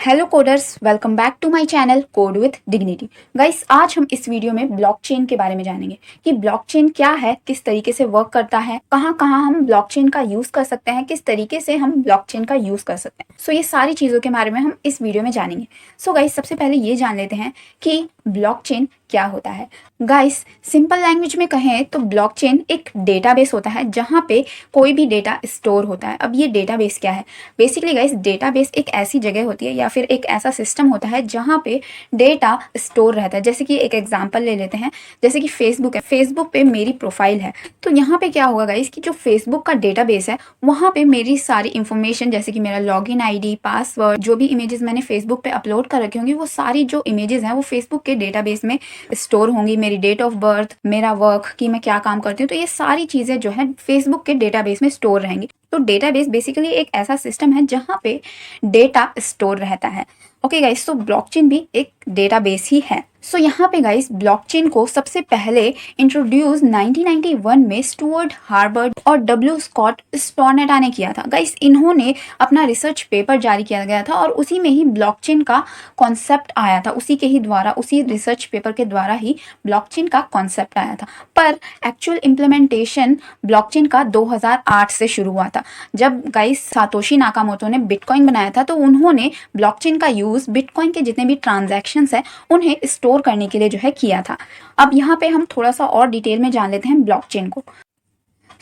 Hello coders, welcome back to my channel code with dignity. Guys, आज हम इस video में ब्लॉकचेन के बारे में जानेंगे कि ब्लॉकचेन क्या है, किस तरीके से वर्क करता है, कहाँ कहाँ हम ब्लॉकचेन का यूज़ कर सकते हैं, किस तरीके से हम ब्लॉकचेन का यूज़ कर सकते हैं। सो ये सारी चीज़ों के बारे में हम इस वीडियो में जानेंगे। सो गाइस, सबसे पहले ये जान लेते हैं कि ब्लॉकचेन क्या होता है। गाइस, सिंपल लैंग्वेज में कहें तो ब्लॉकचेन एक डेटाबेस होता है जहाँ पे कोई भी डेटा स्टोर होता है। अब ये डेटाबेस क्या है? बेसिकली गाइस, डेटाबेस एक ऐसी जगह होती है या फिर एक ऐसा सिस्टम होता है जहाँ पे डेटा स्टोर रहता है। जैसे कि एक एग्जांपल ले लेते हैं, जैसे कि फेसबुक है। फेसबुक पे मेरी प्रोफाइल है, तो यहाँ पे क्या होगा गाइस कि जो फेसबुक का डेटाबेस है वहाँ पे मेरी सारी इंफॉर्मेशन, जैसे कि मेरा लॉगिन आईडी, पासवर्ड, जो भी इमेजेस मैंने फेसबुक पे अपलोड कर रखे होंगी, वो सारी जो इमेजेस हैं वो फेसबुक के डेटाबेस में स्टोर होंगी। मेरी डेट ऑफ बर्थ, मेरा वर्क, कि मैं क्या काम करती हूँ, तो ये सारी चीज़ें जो है फेसबुक के डेटाबेस में स्टोर रहेंगी। तो डेटाबेस बेसिकली एक ऐसा सिस्टम है जहाँ पे डेटा स्टोर रहता है। ओके गाइस, तो ब्लॉकचेन भी एक डेटाबेस ही है। सो यहाँ पे गाइस, ब्लॉकचेन को सबसे पहले इंट्रोड्यूस 1991 में स्टुअर्ट हार्वर्ड और डब्ल्यू स्कॉट स्टोरनेटा ने किया था। गाइस, इन्होंने अपना रिसर्च पेपर जारी किया गया था और उसी में ही ब्लॉकचेन का कॉन्सेप्ट आया था। उसी के ही द्वारा, उसी रिसर्च पेपर के द्वारा ही ब्लॉकचेन का कॉन्सेप्ट आया था। पर एक्चुअल इम्प्लीमेंटेशन ब्लॉकचेन का 2008 से शुरू हुआ था। जब गाइस सातोशी नाकामोटो ने बिटकॉइन बनाया था तो उन्होंने ब्लॉकचेन का यूज़ बिटकॉइन के जितने भी ट्रांजैक्शंस हैं उन्हें स्टोर करने के लिए जो है किया था। अब यहाँ पे हम थोड़ा सा और डिटेल में जान लेते हैं ब्लॉकचेन को।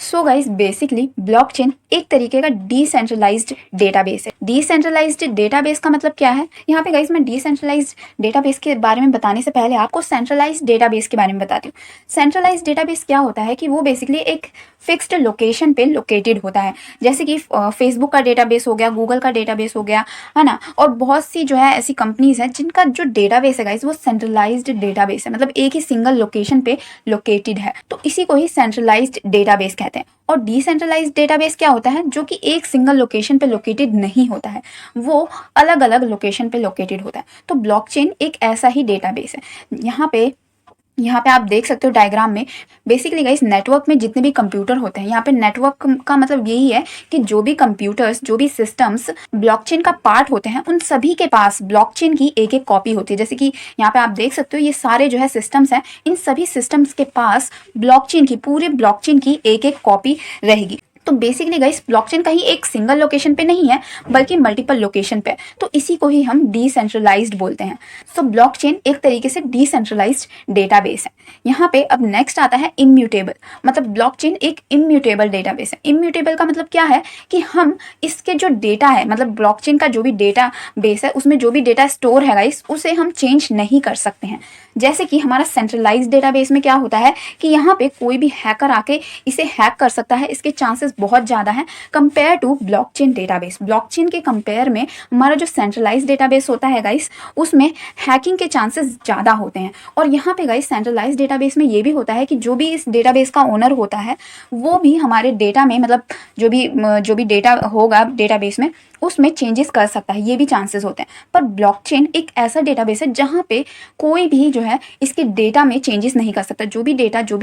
सो गाइस, बेसिकली ब्लॉकचेन एक तरीके का डिसेंट्रलाइज्ड डेटाबेस है। डिसेंट्रलाइज्ड डेटाबेस का मतलब क्या है? यहाँ पे गाइस, मैं डिसेंट्रलाइज्ड डेटाबेस के बारे में बताने से पहले आपको सेंट्रलाइज्ड डेटाबेस के बारे में बताती हूँ। सेंट्रलाइज्ड डेटाबेस क्या होता है कि वो बेसिकली एक फिक्स्ड लोकेशन पे लोकेटेड होता है। जैसे कि फेसबुक का डेटाबेस हो गया, गूगल का डेटाबेस हो गया, है ना। और बहुत सी जो है ऐसी कंपनीज हैं जिनका जो डेटाबेस है गाइस वो सेंट्रलाइज्ड डेटाबेस है, मतलब एक ही सिंगल लोकेशन पे लोकेटेड है। तो इसी को ही सेंट्रलाइज्ड डेटाबेस कहते हैं। और डिसेंट्रलाइज्ड डेटाबेस क्या होता है? जो कि एक सिंगल लोकेशन पे लोकेटेड नहीं होता है, वो अलग अलग लोकेशन पे लोकेटेड होता है। तो ब्लॉकचेन एक ऐसा ही डेटाबेस है। यहाँ पे आप देख सकते हो डायग्राम में, बेसिकली गाइस नेटवर्क में जितने भी कंप्यूटर होते हैं, यहाँ पे नेटवर्क का मतलब यही है कि जो भी कंप्यूटर्स, जो भी सिस्टम्स ब्लॉकचेन का पार्ट होते हैं, उन सभी के पास ब्लॉकचेन की एक एक कॉपी होती है। जैसे कि यहाँ पे आप देख सकते हो, ये सारे जो है सिस्टम्स हैं, इन सभी सिस्टम्स के पास ब्लॉकचेन की, पूरे ब्लॉकचेन की एक एक कॉपी रहेगी। तो बेसिकली गाइस, ब्लॉकचेन कहीं एक सिंगल लोकेशन पे नहीं है बल्कि मल्टीपल लोकेशन पे, तो इसी को ही हम डिसेंट्रलाइज्ड बोलते हैं। सो ब्लॉकचेन एक तरीके से डिसेंट्रलाइज्ड डेटाबेस है। यहाँ पे अब नेक्स्ट आता है इम्यूटेबल, मतलब ब्लॉकचेन एक इम्यूटेबल डेटाबेस है। इम्यूटेबल का मतलब क्या है कि हम इसके जो डेटा है, मतलब ब्लॉकचेन का जो भी डेटा बेस है उसमें जो भी डेटा स्टोर है गाइस, उसे हम चेंज नहीं कर सकते हैं। जैसे कि हमारा सेंट्रलाइज्ड डेटाबेस में क्या होता है कि यहाँ पे कोई भी हैकर आके इसे हैक कर सकता है, इसके चांसेस बहुत ज़्यादा हैं compare to blockchain database. Blockchain के कंपेयर में हमारा जो सेंट्रलाइज्ड डेटाबेस होता है गाइस, उसमें हैकिंग के चांसेस ज़्यादा होते हैं। और यहाँ पे गाइस सेंट्रलाइज्ड डेटाबेस में ये भी होता है कि जो भी इस डेटाबेस का ओनर होता है वो भी हमारे डेटा में, मतलब जो भी डेटा होगा डेटाबेस में, उसमें चेंजेस कर सकता है, ये भी चांसेस होते हैं। पर ब्लॉकचेन एक ऐसा डेटाबेस है जहाँ पे कोई भी जो है इसके डेटा में चेंजेस नहीं कर सकता। जो भी डेटा, जो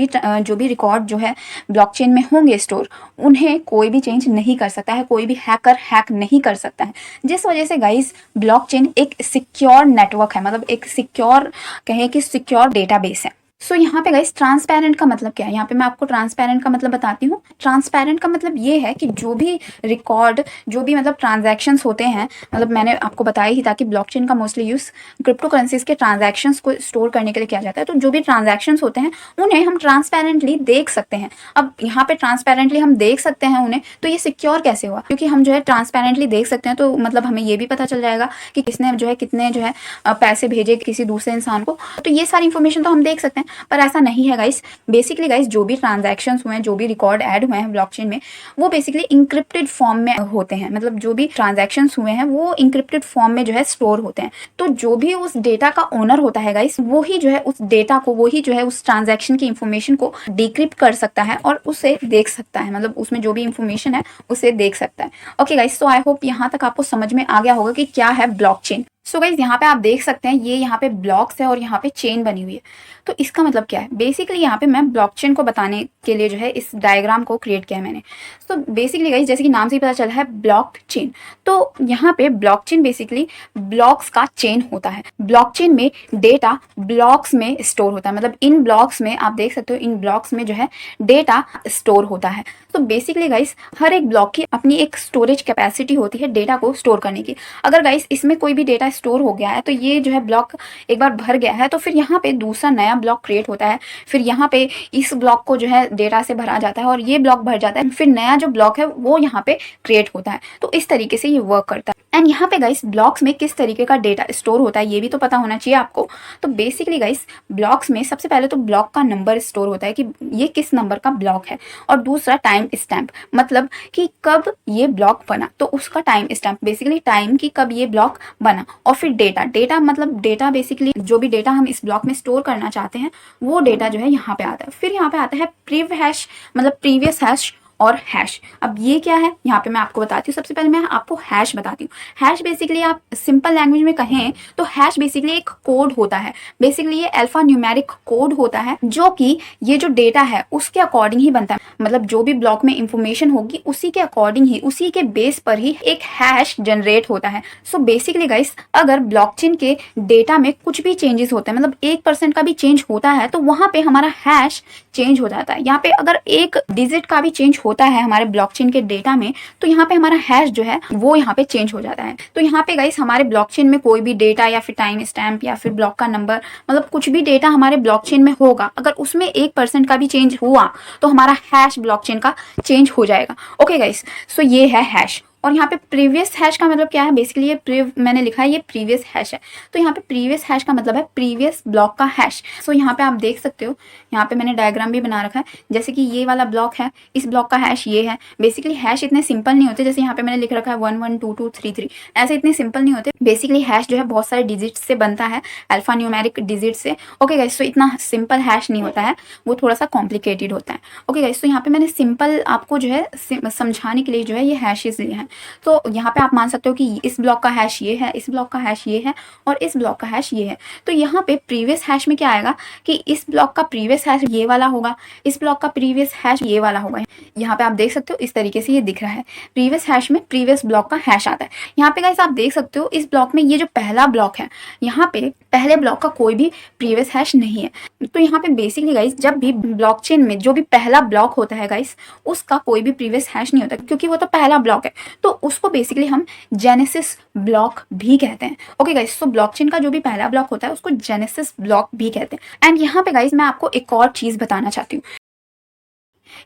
भी रिकॉर्ड जो है ब्लॉकचेन में होंगे स्टोर, उन्हें कोई भी चेंज नहीं कर सकता है, कोई भी हैकर हैक नहीं कर सकता है। जिस वजह से गाइस ब्लॉकचेन एक सिक्योर नेटवर्क है, मतलब एक सिक्योर, कहें कि सिक्योर डेटाबेस है। सो यहाँ पे गाइस, ट्रांसपेरेंट का मतलब क्या है? यहाँ पे मैं आपको ट्रांसपेरेंट का मतलब बताती हूँ। ट्रांसपेरेंट का मतलब ये है कि जो भी रिकॉर्ड, जो भी मतलब ट्रांजैक्शंस होते हैं, मतलब मैंने आपको बताया ही था कि ब्लॉकचेन का मोस्टली यूज़ क्रिप्टो करेंसीज के ट्रांजैक्शंस को स्टोर करने के लिए किया जाता है। तो जो भी ट्रांजैक्शंस होते हैं उन्हें हम ट्रांसपेरेंटली देख सकते हैं। अब यहाँ पे ट्रांसपेरेंटली हम देख सकते हैं उन्हें, तो ये सिक्योर कैसे हुआ? क्योंकि हम जो है ट्रांसपेरेंटली देख सकते हैं, तो मतलब हमें ये भी पता चल जाएगा कि किसने जो है कितने जो है पैसे भेजे किसी दूसरे इंसान को, तो ये सारी इन्फॉर्मेशन तो हम देख सकते हैं। पर ऐसा नहीं है गाइस। बेसिकली गाइस, जो भी ट्रांजैक्शंस हुए हैं, जो भी रिकॉर्ड ऐड हुए हैं ब्लॉकचेन में, वो बेसिकली इंक्रिप्टेड फॉर्म में होते हैं। मतलब जो भी ट्रांजैक्शंस हुए हैं वो इंक्रिप्टेड फॉर्म में जो है स्टोर होते हैं। तो जो भी उस डेटा का ओनर होता है गाइस, वो ही जो है उस डेटा को, वो ही जो है उस ट्रांजैक्शन की इंफॉर्मेशन को डिक्रिप्ट कर सकता है और उसे देख सकता है, मतलब उसमें जो भी इंफॉर्मेशन है उसे देख सकता है। ओके गाइस, तो आई होप यहाँ तक आपको समझ में आ गया होगा कि क्या है ब्लॉकचेन। सो गाइज यहाँ पे आप देख सकते हैं ये यहाँ पे ब्लॉक्स है और यहाँ पे चेन बनी हुई है। तो इसका मतलब क्या है, बेसिकली यहाँ पे मैं ब्लॉकचेन को बताने के लिए जो है इस डायग्राम को क्रिएट किया है मैंने। तो बेसिकली गाइज जैसे कि नाम से ही पता चला है ब्लॉकचेन, तो यहाँ पे ब्लॉकचेन बेसिकली ब्लॉक्स का चेन होता है। ब्लॉकचेन में डेटा ब्लॉक्स में स्टोर होता है, मतलब इन ब्लॉक्स में आप देख सकते हो इन ब्लॉक्स में जो है डेटा स्टोर होता है। तो बेसिकली गाइस हर एक ब्लॉक की अपनी एक स्टोरेज कैपेसिटी होती है डेटा को स्टोर करने की। अगर गाइस इसमें कोई भी डेटा स्टोर हो गया है तो ये जो है ब्लॉक एक बार भर गया है तो फिर यहाँ पे दूसरा नया ब्लॉक क्रिएट होता है, फिर यहाँ पे इस ब्लॉक को जो है डेटा से भरा जाता है और ये ब्लॉक भर जाता है, फिर नया जो ब्लॉक है वो यहाँ पे क्रिएट होता है। तो इस तरीके से ये वर्क करता है। एंड यहाँ पे गाइस ब्लॉक्स में किस तरीके का डेटा स्टोर होता है ये भी तो पता होना चाहिए आपको। तो बेसिकली गाइस ब्लॉक्स में सबसे पहले तो ब्लॉक का नंबर स्टोर होता है कि ये किस नंबर का ब्लॉक है, और दूसरा टाइम स्टैम्प, मतलब कि कब ये ब्लॉक बना तो उसका टाइम स्टैम्प, बेसिकली टाइम की कब ये ब्लॉक बना। और फिर डेटा मतलब डेटा बेसिकली जो भी डेटा हम इस ब्लॉक में स्टोर करना चाहते हैं वो डेटा जो है यहाँ पे आता है। फिर यहाँ पे आता है प्रीव हैश, मतलब प्रीवियस हैश और हैश। अब ये क्या है यहाँ पे मैं आपको बताती हूँ। सबसे पहले मैं आपको हैश बताती हूँ। हैश बेसिकली आप सिंपल लैंग्वेज में कहें तो हैश बेसिकली एक कोड होता है। बेसिकली ये अल्फा न्यूमेरिक कोड होता है जो कि ये जो डेटा है उसके अकॉर्डिंग ही बनता है, मतलब जो भी ब्लॉक में इंफॉर्मेशन होगी उसी के अकॉर्डिंग ही, उसी के बेस पर ही एक हैश जनरेट होता है। सो बेसिकली गाइस अगर ब्लॉकचेन के डेटा में कुछ भी चेंजेस होते हैं, मतलब 1% का भी चेंज होता है तो वहां पे हमारा हैश चेंज हो जाता है। यहाँ पे अगर एक डिजिट का भी चेंज होता है हमारे ब्लॉकचेन के डेटा में तो यहाँ पे हमारा हैश जो है वो यहाँ पे चेंज हो जाता है। तो यहाँ पे गाइस हमारे ब्लॉकचेन में कोई भी डेटा या फिर टाइम स्टैम्प या फिर ब्लॉक का नंबर, मतलब कुछ भी डेटा हमारे ब्लॉकचेन में होगा, अगर उसमें 1% का भी चेंज हुआ तो हमारा हैश ब्लॉकचेन का चेंज हो जाएगा। ओके गाइस, सो ये है हैश। और यहाँ पे प्रीवियस हैश का मतलब क्या है, बेसिकली ये मैंने लिखा है ये प्रीवियस हैश है। तो यहाँ पे प्रीवियस हैश का मतलब है प्रीवियस ब्लॉक का हैश। सो यहाँ पे आप देख सकते हो, यहाँ पे मैंने डायग्राम भी बना रखा है। जैसे कि ये वाला ब्लॉक है, इस ब्लॉक का हैश ये है। बेसिकली हैश इतने सिंपल नहीं होते, जैसे यहाँ पे मैंने लिख रखा है 1 1 2 2 3 3, ऐसे इतने सिंपल नहीं होते। बेसिकली हैश जो है बहुत सारे डिजिट से बनता है, अल्फा न्यूमेरिक डिजिट से। ओके गाइस, तो इतना सिंपल हैश नहीं होता है, वो थोड़ा सा कॉम्प्लिकेटेड होता है। ओके गाइस, तो यहाँ पे मैंने सिंपल आपको जो है समझाने के लिए जो है ये हैशेस लिए हैं। तो यहाँ पे आप मान सकते हो कि इस ब्लॉक का हैश ये है, इस ब्लॉक का हैश ये है और इस ब्लॉक का हैश ये है। तो यहाँ पे प्रीवियस हैश में क्या आएगा कि इस ब्लॉक का प्रीवियस हैश ये वाला होगा, इस ब्लॉक का प्रीवियस हैश ये वाला होगा। यहाँ पे आप देख सकते हो इस तरीके से ये दिख रहा है। प्रीवियस हैश में प्रीवियस ब्लॉक का हैश आता है। यहाँ पे गाइस आप देख सकते हो इस ब्लॉक में ये जो पहला ब्लॉक है, यहाँ पे पहले ब्लॉक का कोई भी प्रीवियस हैश नहीं है। तो यहाँ पे बेसिकली गाइस जब भी ब्लॉकचेन में जो भी पहला ब्लॉक होता है गाइस उसका कोई भी प्रीवियस हैश नहीं होता, क्योंकि वो तो पहला ब्लॉक है। तो उसको बेसिकली हम जेनेसिस ब्लॉक भी कहते हैं। ओके गाइस, तो ब्लॉकचेन का जो भी पहला ब्लॉक होता है उसको जेनेसिस ब्लॉक भी कहते हैं। एंड यहाँ पे गाइस मैं आपको एक और चीज बताना चाहती हूँ।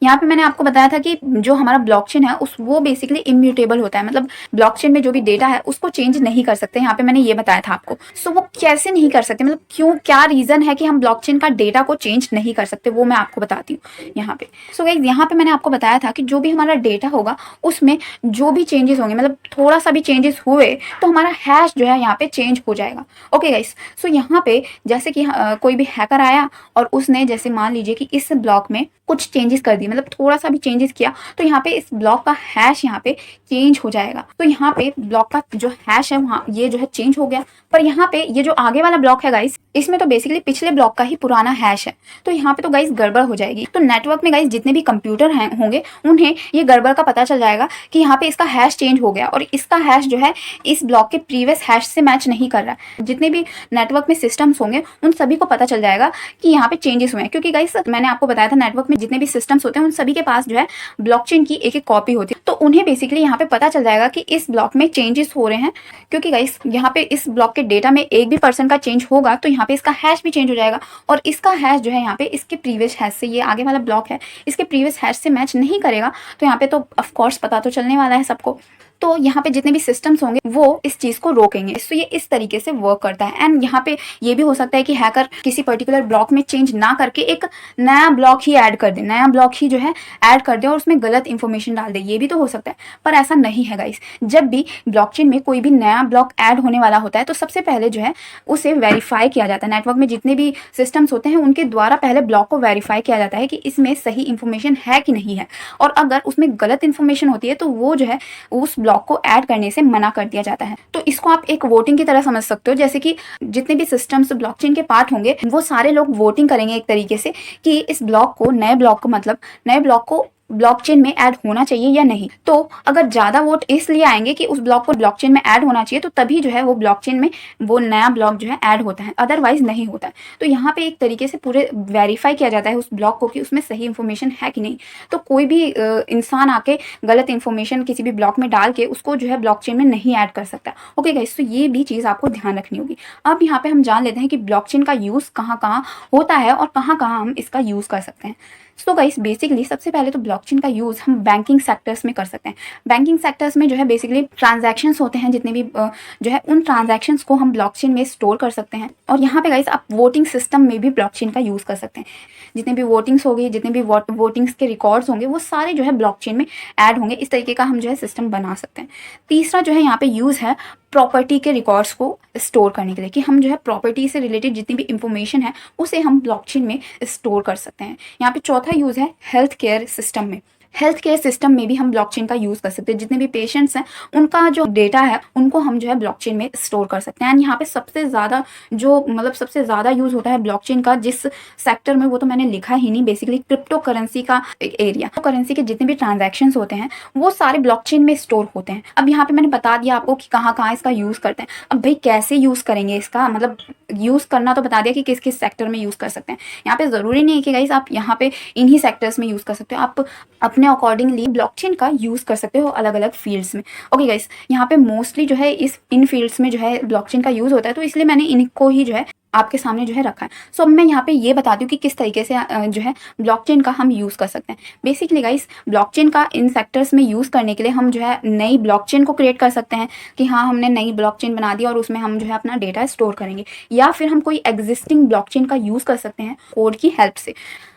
यहाँ पे मैंने आपको बताया था कि जो हमारा ब्लॉकचेन है उस वो बेसिकली इम्यूटेबल होता है, मतलब ब्लॉकचेन में जो भी डेटा है उसको चेंज नहीं कर सकते। यहाँ पे मैंने ये बताया था आपको। सो वो कैसे नहीं कर सकते, मतलब क्यों, क्या रीजन है कि हम ब्लॉकचेन का डेटा को चेंज नहीं कर सकते, वो मैं आपको बताती हूँ यहाँ पे। सो गाइस यहाँ पे मैंने आपको बताया था कि जो भी हमारा डेटा होगा उसमें जो भी चेंजेस होंगे, मतलब थोड़ा सा भी चेंजेस हुए तो हमारा हैश जो है यहाँ पे चेंज हो जाएगा। ओके गाइस, सो यहाँ पे जैसे कि कोई भी हैकर आया और उसने जैसे मान लीजिए कि इस ब्लॉक में कुछ चेंजेस कर दिए, मतलब थोड़ा सा भी चेंजेस किया तो यहाँ पे इस ब्लॉक का हैश यहाँ पे चेंज हो जाएगा। तो यहाँ पे ब्लॉक का जो हैश है वहाँ ये जो है चेंज हो गया, पर यहाँ पे ये जो आगे वाला ब्लॉक है गाइस इसमें तो बेसिकली पिछले ब्लॉक का ही पुराना हैश है। तो यहाँ पे तो गाइस गड़बड़ हो जाएगी। तो नेटवर्क में गाइस जितने भी कंप्यूटर हैं होंगे उन्हें ये गड़बड़ का पता चल जाएगा कि यहाँ पे इसका हैश चेंज हो गया और इसका हैश जो है इस ब्लॉक के प्रीवियस हैश से मैच नहीं कर रहा है। जितने भी नेटवर्क में सिस्टम्स होंगे उन सभी को पता चल जाएगा कि यहाँ पे चेंजेस हुए हैं, क्योंकि गाइस मैंने आपको बताया था नेटवर्क में जितने भी सिस्टम्स होते हैं उन सभी के पास जो है ब्लॉकचेन की एक एक कॉपी होती है। तो उन्हें बेसिकली यहाँ पे पता चल जाएगा कि इस ब्लॉक में चेंजेस हो रहे हैं, क्योंकि गाइस यहाँ पे इस ब्लॉक के डेटा में 1% का चेंज होगा तो यहाँ पे इसका हैश भी चेंज हो जाएगा और इसका हैश जो है यहाँ पे इसके प्रीवियस हैश से, ये आगे वाला ब्लॉक है इसके प्रीवियस हैश से मैच नहीं करेगा। तो यहाँ पे तो ऑफकोर्स पता तो चलने वाला है सबको। तो यहाँ पे जितने भी सिस्टम्स होंगे वो इस चीज को रोकेंगे। तो ये इस तरीके से वर्क करता है। एंड यहाँ पे ये भी हो सकता है कि हैकर किसी पर्टिकुलर ब्लॉक में चेंज ना करके एक नया ब्लॉक ही ऐड कर दे, नया ब्लॉक ही जो है ऐड कर दे और उसमें गलत इन्फॉर्मेशन डाल दे, ये भी तो हो सकता है। पर ऐसा नहीं है गाइस। जब भी ब्लॉकचेन में कोई भी नया ब्लॉक ऐड होने वाला होता है तो सबसे पहले जो है उसे वेरीफाई किया जाता है। नेटवर्क में जितने भी सिस्टम्स होते हैं उनके द्वारा पहले ब्लॉक को वेरीफाई किया जाता है कि इसमें सही इन्फॉर्मेशन है कि नहीं है, और अगर उसमें गलत इन्फॉर्मेशन होती है तो वो जो है उस ब्लॉक को ऐड करने से मना कर दिया जाता है। तो इसको आप एक वोटिंग की तरह समझ सकते हो, जैसे कि जितने भी सिस्टम्स ब्लॉकचेन के पार्ट होंगे वो सारे लोग वोटिंग करेंगे एक तरीके से कि इस ब्लॉक को, नए ब्लॉक को ब्लॉकचेन में ऐड होना चाहिए या नहीं। तो अगर ज्यादा वोट इसलिए आएंगे कि उस ब्लॉक को ब्लॉकचेन में ऐड होना चाहिए, तो तभी जो है वो ब्लॉकचेन में वो नया ब्लॉक जो है ऐड होता है, अदरवाइज नहीं होता है। तो यहाँ पे एक तरीके से पूरे वेरीफाई किया जाता है उस ब्लॉक को कि उसमें सही इन्फॉर्मेशन है कि नहीं। तो कोई भी इंसान आके गलत इन्फॉर्मेशन किसी भी ब्लॉक में डाल के उसको जो है ब्लॉकचेन में नहीं ऐड कर सकता। ओके गाइस, तो ये भी चीज़ आपको ध्यान रखनी होगी। अब यहाँ पे हम जान लेते हैं कि ब्लॉकचेन का यूज़ कहाँ कहाँ होता है और कहाँ कहाँ हम इसका यूज़ कर सकते हैं। सो गाइस, बेसिकली सबसे पहले तो ब्लॉकचेन का यूज़ हम बैंकिंग सेक्टर्स में कर सकते हैं। बैंकिंग सेक्टर्स में जो है बेसिकली ट्रांजैक्शंस होते हैं, जितने भी जो है उन ट्रांजैक्शंस को हम ब्लॉकचेन में स्टोर कर सकते हैं। और यहाँ पे गाइस आप वोटिंग सिस्टम में भी ब्लॉकचेन का यूज़ कर सकते हैं। जितने भी वोटिंग्स होगी, जितने भी वोटिंग्स के रिकॉर्ड्स होंगे, वो सारे जो है ब्लॉकचेन में ऐड होंगे। इस तरीके का हम जो है सिस्टम बना सकते हैं। तीसरा जो है यहाँ पे यूज़ है प्रॉपर्टी के रिकॉर्ड्स को स्टोर करने के लिए, कि हम जो है प्रॉपर्टी से रिलेटेड जितनी भी इंफॉर्मेशन है उसे हम ब्लॉकचेन में स्टोर कर सकते हैं। यहाँ पे चौथा यूज़ है हेल्थ केयर सिस्टम में। हेल्थ केयर सिस्टम में भी हम ब्लॉकचेन का यूज़ कर सकते हैं। जितने भी पेशेंट्स हैं उनका जो डेटा है उनको हम जो है ब्लॉकचेन में स्टोर कर सकते हैं। एंड यहाँ पे सबसे ज़्यादा यूज़ होता है ब्लॉकचेन का जिस सेक्टर में, वो तो मैंने लिखा ही नहीं, बेसिकली क्रिप्टो करेंसी का एरिया। तो करेंसी के जितने भी ट्रांजैक्शंस होते हैं वो सारे ब्लॉकचेन में स्टोर होते हैं। अब यहाँ पे मैंने बता दिया आपको कि कहाँ कहाँ इसका यूज़ करते हैं। अब भाई कैसे यूज़ करेंगे इसका, मतलब यूज़ करना तो बता दिया कि किस किस सेक्टर में यूज़ कर सकते हैं। यहाँ पे ज़रूरी नहीं है कि गाइस आप यहाँ पे इन्हीं सेक्टर्स में यूज़ कर सकते हो, आप अपने अकॉर्डिंगली ब्लॉकचेन का यूज़ कर सकते हो अलग अलग फील्ड्स में। ओके गाइस, यहाँ पे मोस्टली जो है इन फील्ड्स में जो है ब्लॉकचेन का यूज़ होता है, तो इसलिए मैंने इनको ही जो है आपके सामने जो है रखा है। सो अब मैं यहाँ पे ये बताती हूँ कि किस तरीके से जो है ब्लॉकचेन का हम यूज़ कर सकते हैं। बेसिकली गाइस, ब्लॉकचेन का इन सेक्टर्स में यूज़ करने के लिए हम जो है नई ब्लॉकचेन को क्रिएट कर सकते हैं कि हाँ, हमने नई ब्लॉकचेन बना दी और उसमें हम जो है अपना डेटा स्टोर करेंगे। या फिर हम कोई एग्जिस्टिंग ब्लॉकचेन का यूज़ कर सकते हैं कोड की हेल्प से।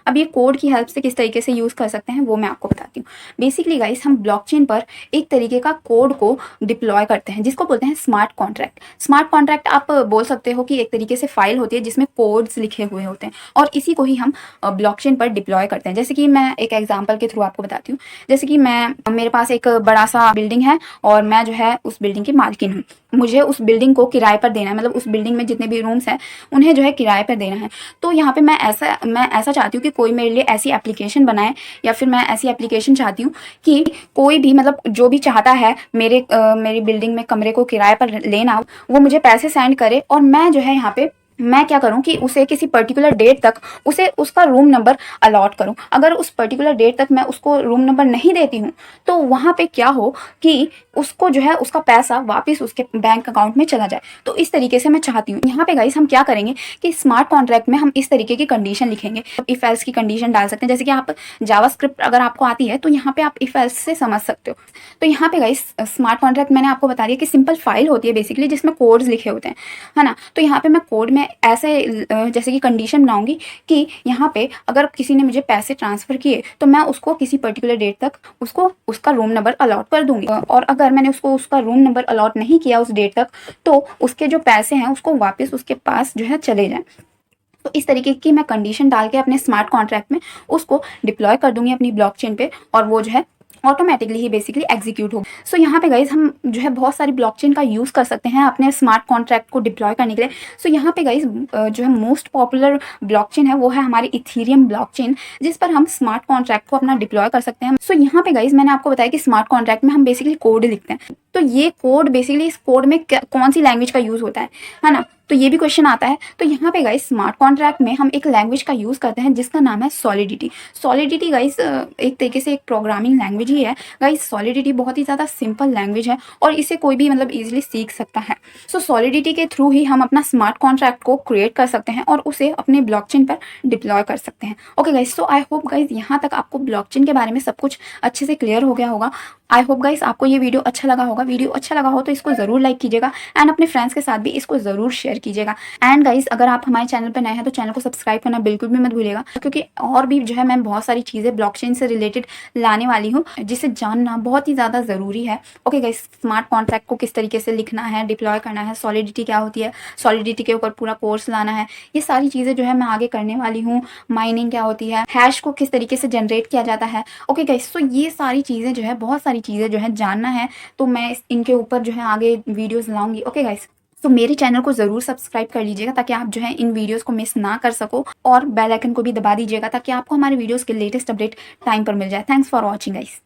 अब ये कोड की हेल्प से किस तरीके से यूज़ कर सकते हैं वो मैं आपको बताती हूँ। बेसिकली गाइस, हम ब्लॉकचेन पर एक तरीके का कोड को डिप्लॉय करते हैं जिसको बोलते हैं स्मार्ट कॉन्ट्रैक्ट। स्मार्ट कॉन्ट्रैक्ट आप बोल सकते हो कि एक तरीके से फाइल होती है जिसमें कोड्स लिखे हुए होते हैं, और इसी को ही हम ब्लॉकचेन पर डिप्लॉय करते हैं। जैसे कि मैं एक एग्जाम्पल के थ्रू आपको बताती हूँ। जैसे कि मेरे पास एक बड़ा सा बिल्डिंग है और मैं जो है उस बिल्डिंग की मालकिन हूँ। मुझे उस बिल्डिंग को किराए पर देना है, मतलब उस बिल्डिंग में जितने भी रूम्स हैं उन्हें जो है किराए पर देना है। तो यहाँ पे मैं ऐसा चाहती हूँ कि कोई मेरे लिए ऐसी एप्लीकेशन बनाए, या फिर मैं ऐसी एप्लीकेशन चाहती हूँ कि कोई भी, मतलब जो भी चाहता है मेरी बिल्डिंग में कमरे को किराए पर लेना, वो मुझे पैसे सेंड करे और मैं जो है यहाँ पे मैं क्या करूं कि उसे किसी पर्टिकुलर डेट तक उसे उसका रूम नंबर अलॉट करूं। अगर उस पर्टिकुलर डेट तक मैं उसको रूम नंबर नहीं देती हूं तो वहां पे क्या हो कि उसको जो है उसका पैसा वापस उसके बैंक अकाउंट में चला जाए। तो इस तरीके से मैं चाहती हूँ। यहाँ पे गाइस हम क्या करेंगे कि स्मार्ट कॉन्ट्रैक्ट में हम इस तरीके की कंडीशन लिखेंगे। इफ एल्स की कंडीशन डाल सकते हैं, जैसे कि आप जावास्क्रिप्ट अगर आपको आती है तो यहाँ पे आप इफ एल्स से समझ सकते हो। तो यहाँ पे गाइस स्मार्ट कॉन्ट्रैक्ट मैंने आपको बता दिया कि सिंपल फाइल होती है बेसिकली जिसमें कोड्स लिखे होते हैं, है ना। तो यहाँ पे मैं कोड में ऐसे जैसे कि कंडीशन बनाऊंगी कि यहाँ पे अगर किसी ने मुझे पैसे ट्रांसफर किए तो मैं उसको किसी पर्टिकुलर डेट तक उसको उसका रूम नंबर अलॉट कर दूंगी, और अगर मैंने उसको उसका रूम नंबर अलॉट नहीं किया उस डेट तक तो उसके जो पैसे हैं उसको वापस उसके पास जो है चले जाएं। तो इस तरीके की मैं कंडीशन डाल के अपने स्मार्ट कॉन्ट्रैक्ट में उसको डिप्लॉय कर दूंगी अपनी ब्लॉकचेन पे, और वो जो है ऑटोमेटिकली ही बेसिकली एग्जीक्यूट होगा। सो यहाँ पे गाइज हम जो है बहुत सारी ब्लॉकचेन का यूज़ कर सकते हैं अपने स्मार्ट कॉन्ट्रैक्ट को डिप्लॉय करने के लिए। सो यहाँ पे गाइज जो है मोस्ट पॉपुलर ब्लॉकचेन है वो है हमारी इथेरियम ब्लॉकचेन, जिस पर हम स्मार्ट कॉन्ट्रैक्ट को अपना डिप्लॉय कर सकते हैं। सो यहाँ पे गाइज मैंने आपको बताया कि स्मार्ट कॉन्ट्रैक्ट में हम बेसिकली कोड लिखते हैं। तो ये कोड बेसिकली, इस कोड में कौन सी लैंग्वेज का यूज़ होता है ना, तो ये भी क्वेश्चन आता है। तो यहाँ पे गाइस स्मार्ट कॉन्ट्रैक्ट में हम एक लैंग्वेज का यूज़ करते हैं जिसका नाम है सॉलिडिटी। सॉलिडिटी गाइस एक तरीके से एक प्रोग्रामिंग लैंग्वेज ही है। गाइस सॉलिडिटी बहुत ही ज़्यादा सिंपल लैंग्वेज है और इसे कोई भी मतलब इजीली सीख सकता है। सो सॉलिडिटी के थ्रू ही हम अपना स्मार्ट कॉन्ट्रैक्ट को क्रिएट कर सकते हैं और उसे अपने ब्लॉकचेन पर डिप्लॉय कर सकते हैं। Okay guys, so I hope guys यहाँ तक आपको ब्लॉकचेन के बारे में सब कुछ अच्छे से क्लियर हो गया होगा। आई होप गाइस आपको ये वीडियो अच्छा लगा होगा। वीडियो अच्छा लगा हो तो इसको ज़रूर लाइक कीजिएगा एंड अपने फ्रेंड्स के साथ भी इसको ज़रूर शेयर शेयर कीजिएगा। एंड गाइस अगर आप हमारे चैनल पर नए हैं तो चैनल को सब्सक्राइब करना बिल्कुल भी मत भूलिएगा, क्योंकि और भी जो है मैं बहुत सारी चीज़ें ब्लॉकचेन से रिलेटेड लाने वाली हूँ जिसे जानना बहुत ही ज़्यादा ज़रूरी है। ओके गाइस, स्मार्ट कॉन्ट्रैक्ट को किस तरीके से लिखना है, डिप्लॉय करना है, सॉलिडिटी क्या होती है, सॉलिडिटी के ऊपर पूरा कोर्स लाना है, ये सारी चीज़ें जो है मैं आगे करने वाली हूँ। माइनिंग क्या होती है, हैश को किस तरीके से जनरेट किया जाता है। ओके गाइस, तो ये सारी चीज़ें जो है, बहुत सारी चीज़ें जो है जानना है, तो मैं इनके ऊपर जो है आगे वीडियोस लाऊंगी। ओके गाइस, तो मेरे चैनल को ज़रूर सब्सक्राइब कर लीजिएगा ताकि आप जो है इन वीडियोस को मिस ना कर सको, और बेल आइकन को भी दबा दीजिएगा ताकि आपको हमारे वीडियोस के लेटेस्ट अपडेट टाइम पर मिल जाए। Thanks for watching guys.